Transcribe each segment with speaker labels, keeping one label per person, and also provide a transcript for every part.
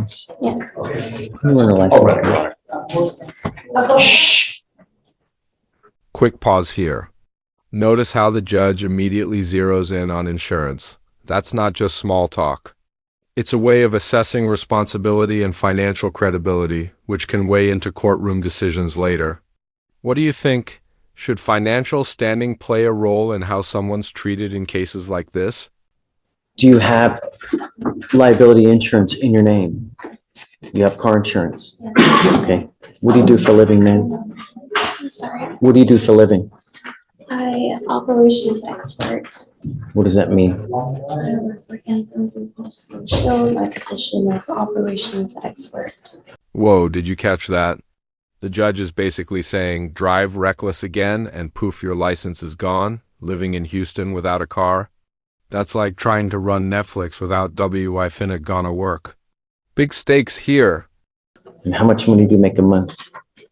Speaker 1: Yes.
Speaker 2: You want a license?
Speaker 3: Shh. Quick pause here. Notice how the judge immediately zeroes in on insurance. That's not just small talk. It's a way of assessing responsibility and financial credibility, which can weigh into courtroom decisions later. What do you think? Should financial standing play a role in how someone's treated in cases like this?
Speaker 2: Do you have liability insurance in your name? You have car insurance? Okay. What do you do for a living, man?
Speaker 1: I'm sorry.
Speaker 2: What do you do for a living?
Speaker 1: Operations expert.
Speaker 2: What does that mean?
Speaker 1: I work for Anthem Blue Shield. My position is operations expert.
Speaker 3: Whoa, did you catch that? The judge is basically saying, drive reckless again and poof, your license is gone, living in Houston without a car. That's like trying to run Netflix without WI Finna gonna work. Big stakes here.
Speaker 2: And how much money do you make a month?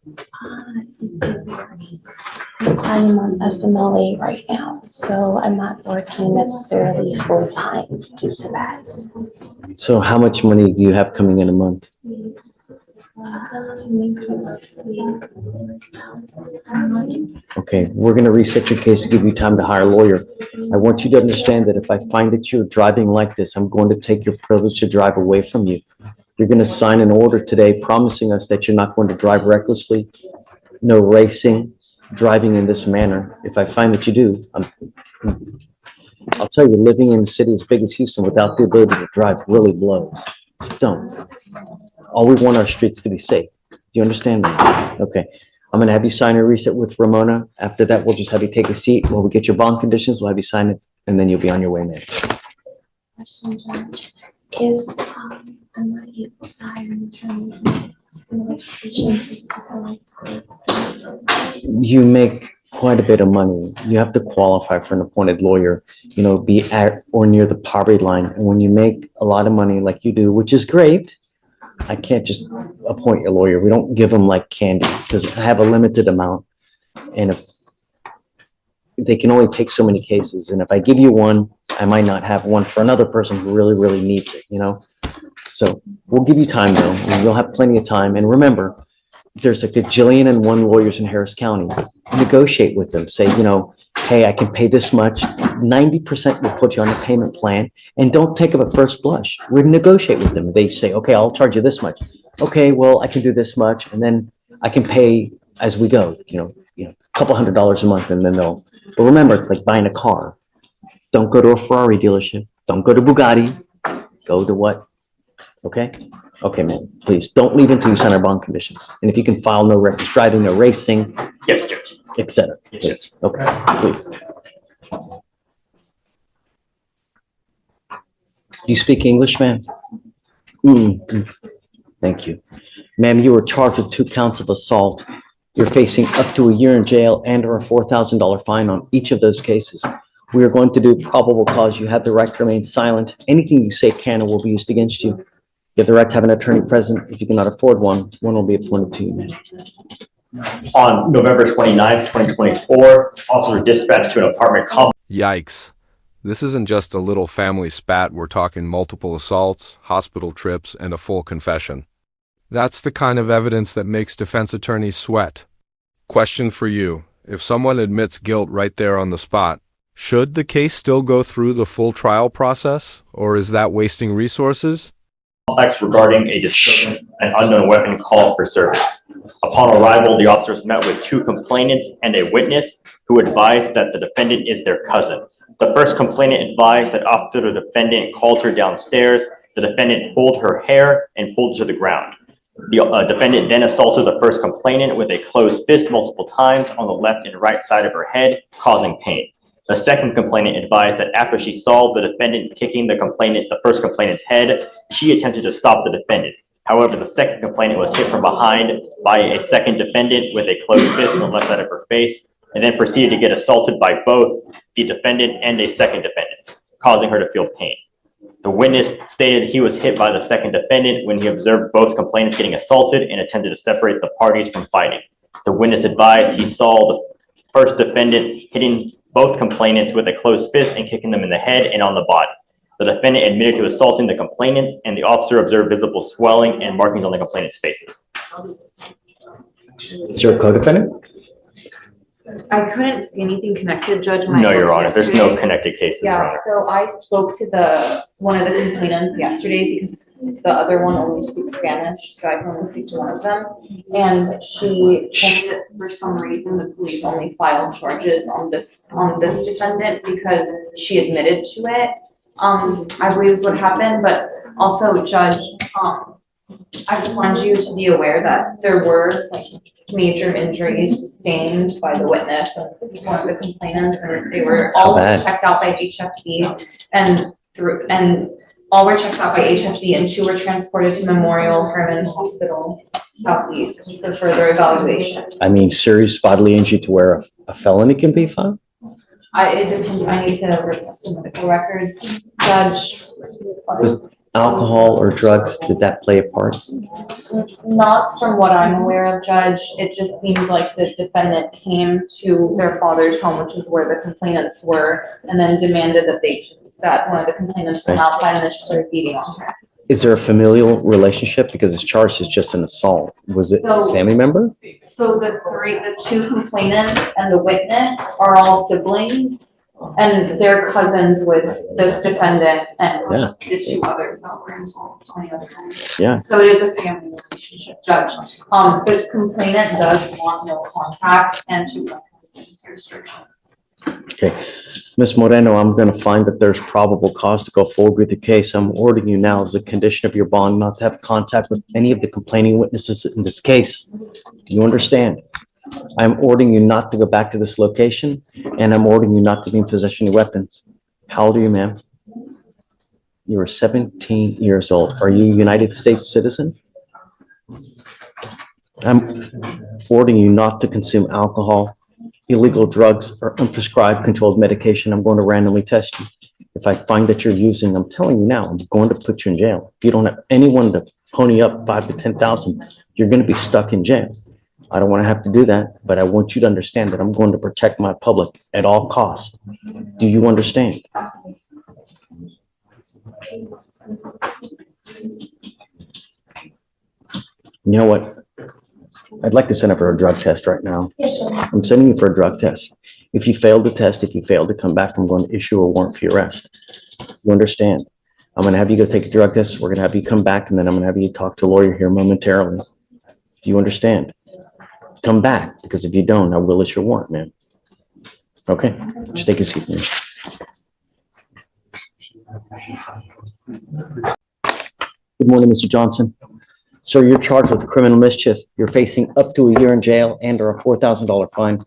Speaker 1: It varies. I am on FMLA right now, so I'm not working necessarily full time due to that.
Speaker 2: So how much money do you have coming in a month? Okay, we're going to reset your case to give you time to hire a lawyer. I want you to understand that if I find that you're driving like this, I'm going to take your privilege to drive away from you. You're going to sign an order today promising us that you're not going to drive recklessly, no racing, driving in this manner. If I find that you do, I'll tell you, living in a city as big as Houston without the ability to drive really blows. Just don't. All we want our streets to be safe. Do you understand me? Okay. I'm going to have you sign a reset with Ramona. After that, we'll just have you take a seat. While we get your bond conditions, we'll have you sign it, and then you'll be on your way, man.
Speaker 1: Question, Judge. If I'm not able to hire an attorney in similar position,
Speaker 2: You make quite a bit of money. You have to qualify for an appointed lawyer, be at or near the poverty line. And when you make a lot of money like you do, which is great, I can't just appoint your lawyer. We don't give them like candy because I have a limited amount. And if they can only take so many cases, and if I give you one, I might not have one for another person who really, really needs it, So we'll give you time though, and you'll have plenty of time. And remember, there's like a gajillion and one lawyers in Harris County. Negotiate with them. Say, hey, I can pay this much. 90% will put you on the payment plan, and don't take them at first blush. We negotiate with them. They say, okay, I'll charge you this much. Okay, well, I can do this much, and then I can pay as we go. A couple $100s a month, and then they'll. But remember, it's like buying a car. Don't go to a Ferrari dealership. Don't go to Bugatti. Go to what? Okay? Okay, man, please don't leave until you sign our bond conditions. And if you can file no reckless driving, no racing.
Speaker 4: Yes, Judge.
Speaker 2: Et cetera.
Speaker 4: Yes,
Speaker 2: Please. Okay, please. You speak English, ma'am? Thank you. Ma'am, you were charged with 2 counts of assault. You're facing up to a year in jail and or a $4,000 fine on each of those cases. We are going to do probable cause. You have the right to remain silent. Anything you say can or will be used against you. You have the right to have an attorney present. If you cannot afford one will be appointed to you, ma'am.
Speaker 4: On November 29th, 2024, officers were dispatched to an apartment complex.
Speaker 3: Yikes. This isn't just a little family spat. We're talking multiple assaults, hospital trips, and a full confession. That's the kind of evidence that makes defense attorneys sweat. Question for you. If someone admits guilt right there on the spot, should the case still go through the full trial process, or is that wasting resources?
Speaker 4: Regarding a disturbance and unknown weapon call for service. Upon arrival, the officers met with 2 complainants and a witness who advised that the defendant is their cousin. The first complainant advised that after the defendant called her downstairs, the defendant pulled her hair and pulled her to the ground. The defendant then assaulted the first complainant with a closed fist multiple times on the left and right side of her head, causing pain. The second complainant advised that after she saw the defendant kicking the first complainant's head, she attempted to stop the defendant. However, the second complainant was hit from behind by a second defendant with a closed fist on the left side of her face, and then proceeded to get assaulted by both the defendant and a second defendant, causing her to feel pain. The witness stated he was hit by the second defendant when he observed both complainants getting assaulted and attempted to separate the parties from fighting. The witness advised he saw the first defendant hitting both complainants with a closed fist and kicking them in the head and on the body. The defendant admitted to assaulting the complainants, and the officer observed visible swelling and markings on the complainant's faces.
Speaker 2: Is there a co-defendant?
Speaker 5: I couldn't see anything connected, Judge.
Speaker 4: No, Your Honor, there's no connected cases, Your
Speaker 5: Yeah,
Speaker 4: Honor.
Speaker 5: so I spoke to one of the complainants yesterday because the other one only speaks Spanish, so I can only speak to one of them. And she told me that for some reason, the police only filed charges on this defendant because she admitted to it. I believe is what happened, but also, Judge, I just wanted you to be aware that there were like major injuries sustained by the witness and one of the complainants, and they were all checked out by HFD and all were checked out by HFD, and 2 were transported to Memorial Hermann Hospital Southeast for further evaluation.
Speaker 2: I mean, serious bodily injury to where a felony can be filed?
Speaker 5: It depends, I need to request the medical records, Judge.
Speaker 2: Was alcohol or drugs, did that play a part?
Speaker 5: Not from what I'm aware of, Judge. It just seems like the defendant came to their father's home, which is where the complainants were, and then demanded that one of the complainants come outside and then she started beating on her.
Speaker 2: Is there a familial relationship? Because it's charged as just an assault. Was it a family member?
Speaker 5: So the 2 complainants and the witness are all siblings, and they're cousins with this defendant and the 2 others that were involved on the other hand.
Speaker 2: Yeah.
Speaker 5: So it is a family relationship, Judge. The complainant does want no contact and she wants restriction.
Speaker 2: Okay. Ms. Moreno, I'm going to find that there's probable cause to go forward with the case. I'm ordering you now as a condition of your bond not to have contact with any of the complaining witnesses in this case. Do you understand? I'm ordering you not to go back to this location, and I'm ordering you not to be in possession of weapons. How old are you, ma'am? You are 17 years old. Are you a United States citizen? I'm ordering you not to consume alcohol, illegal drugs, or unprescribed controlled medication. I'm going to randomly test you. If I find that you're using, I'm telling you now, I'm going to put you in jail. If you don't have anyone to pony up 5 to 10,000, you're going to be stuck in jail. I don't want to have to do that, but I want you to understand that I'm going to protect my public at all costs. Do you understand? You know what? I'd like to send up for a drug test right now.
Speaker 1: Yes, sir.
Speaker 2: I'm sending you for a drug test. If you fail the test, if you fail to come back, I'm going to issue a warrant for your arrest. You understand? I'm going to have you go take a drug test. We're going to have you come back, and then I'm going to have you talk to a lawyer here momentarily. Do you understand? Come back, because if you don't, I will issue a warrant, man. Okay, just take a seat, man. Good morning, Mr. Johnson. Sir, you're charged with criminal mischief. You're facing up to a year in jail and or a $4,000 fine.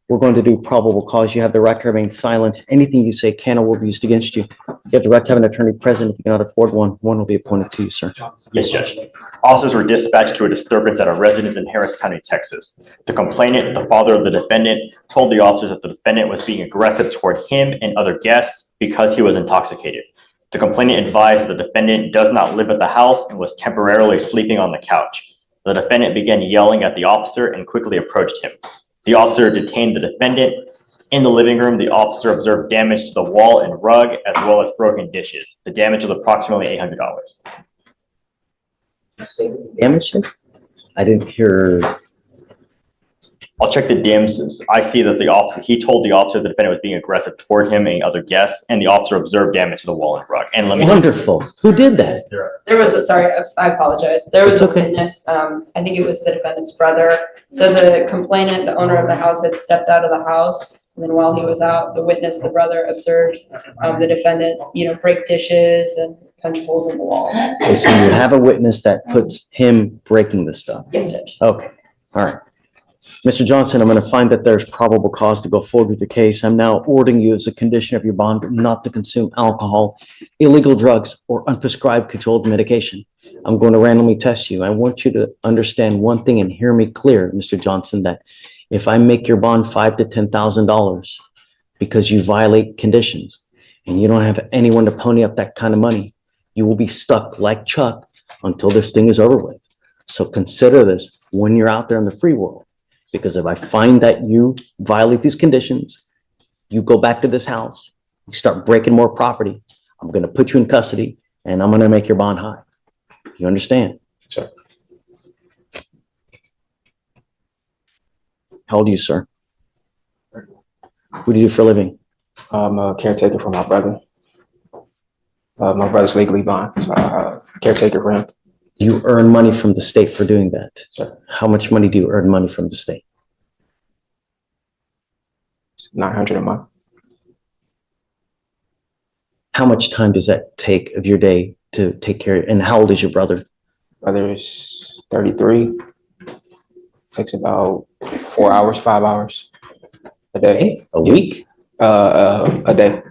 Speaker 2: We're going to do probable cause. You have the right to remain silent. Anything you say can or will be used against you. You have the right to have an attorney present. If you cannot afford one, one will be appointed to you, sir.
Speaker 4: Yes, Judge. Officers were dispatched to a disturbance at a residence in Harris County, Texas. The complainant, the father of the defendant, told the officers that the defendant was being aggressive toward him and other guests because he was intoxicated. The complainant advised the defendant does not live at the house and was temporarily sleeping on the couch. The defendant began yelling at the officer and quickly approached him. The officer detained the defendant. In the living room, the officer observed damage to the wall and rug as well as broken dishes. The damage was approximately $800.
Speaker 2: Damage? I didn't hear.
Speaker 4: I'll check the damages. I see that he told the officer the defendant was being aggressive toward him and other guests, and the officer observed damage to the wall and rug. And let me.
Speaker 2: Wonderful. Who did that?
Speaker 6: There was I apologize. There was
Speaker 2: It's
Speaker 6: a
Speaker 2: okay.
Speaker 6: witness, I think it was the defendant's brother. So the complainant, the owner of the house, had stepped out of the house. And then while he was out, the witness, the brother, observed the defendant, break dishes and punch holes in the wall.
Speaker 2: Okay, so you have a witness that puts him breaking the stuff.
Speaker 6: Yes, Judge.
Speaker 2: Okay, all right. Mr. Johnson, I'm going to find that there's probable cause to go forward with the case. I'm now ordering you as a condition of your bond not to consume alcohol, illegal drugs, or unprescribed controlled medication. I'm going to randomly test you. I want you to understand one thing and hear me clear, Mr. Johnson, that if I make your bond $5,000 to $10,000 because you violate conditions and you don't have anyone to pony up that kind of money, you will be stuck like Chuck until this thing is over with. So consider this when you're out there in the free world. Because if I find that you violate these conditions, you go back to this house, you start breaking more property, I'm gonna put you in custody and I'm gonna make your bond high. You understand?
Speaker 7: Sure.
Speaker 2: How old are you, sir? What do you do for a living?
Speaker 7: I'm a caretaker for my brother. My brother's legally blind, so caretaker for him.
Speaker 2: You earn money from the state for doing that.
Speaker 7: Sure.
Speaker 2: How much money do you earn money from the state?
Speaker 7: It's 900 a month.
Speaker 2: How much time does that take of your day to take care of? And how old is your brother?
Speaker 7: Brother is 33. Takes about 4 hours, 5 hours a day.
Speaker 2: A week?
Speaker 7: A day.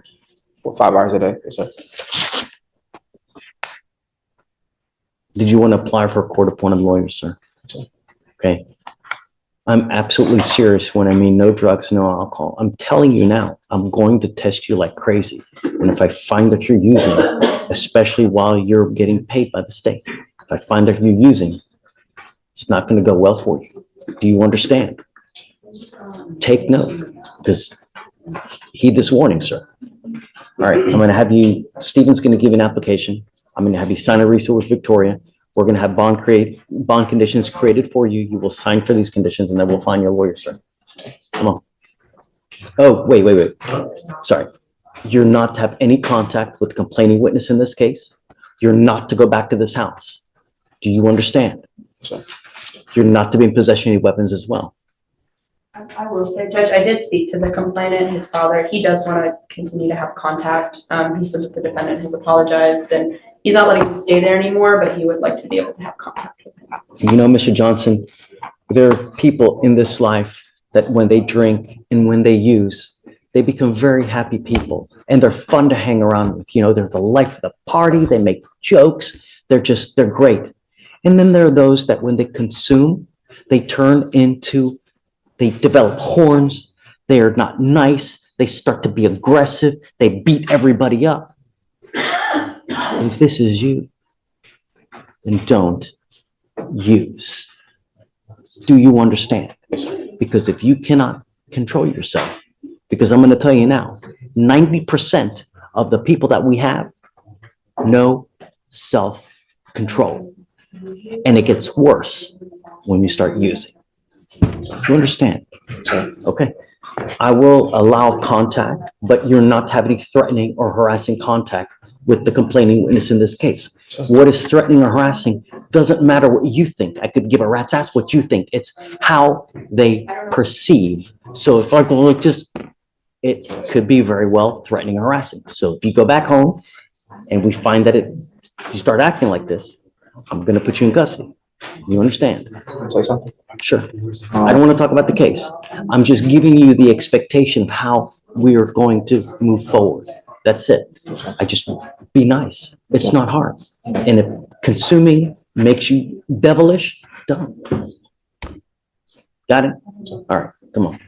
Speaker 7: 4, 5 hours a day. Yes, sir.
Speaker 2: Did you want to apply for a court-appointed lawyer, sir?
Speaker 7: Sure.
Speaker 2: Okay. I'm absolutely serious when I mean no drugs, no alcohol. I'm telling you now, I'm going to test you like crazy. And if I find that you're using, especially while you're getting paid by the state, if I find that you're using, it's not going to go well for you. Do you understand? Take note, because heed this warning, sir. All right, I'm going to have you, Stephen's going to give you an application. I'm going to have you sign a receipt with Victoria. We're going to have bond conditions created for you. You will sign for these conditions and then we'll find your lawyer, sir. Come on. Oh, wait. Sorry. You're not to have any contact with the complaining witness in this case. You're not to go back to this house. Do you understand?
Speaker 7: Sure.
Speaker 2: You're not to be in possession of any weapons as well.
Speaker 6: I will say, Judge, I did speak to the complainant, his father. He does want to continue to have contact. He said that the defendant has apologized and he's not letting him stay there anymore, but he would like to be able to have contact with him.
Speaker 2: You know, Mr. Johnson, there are people in this life that when they drink and when they use, they become very happy people and they're fun to hang around with. You know, they're the life of the party. They make jokes. They're great. And then there are those that when they consume, they develop horns. They are not nice. They start to be aggressive. They beat everybody up. If this is you, then don't use. Do you understand? Because if you cannot control yourself, because I'm going to tell you now, 90% of the people that we have, no self-control. And it gets worse when you start using. You understand?
Speaker 7: Sure.
Speaker 2: Okay. I will allow contact, but you're not having any threatening or harassing contact with the complaining witness in this case.
Speaker 7: Sure.
Speaker 2: What is threatening or harassing doesn't matter what you think. I could give a rat's ass what you think. It's how they perceive. So if I go look, it could be very well threatening or harassing. So if you go back home and we find that you start acting like this, I'm going to put you in custody. You understand?
Speaker 7: Say something.
Speaker 2: Sure. I don't want to talk about the case. I'm just giving you the expectation of how we are going to move forward. That's it. I just be nice. It's not hard. And if consuming makes you devilish, done. Got it? All right, come on.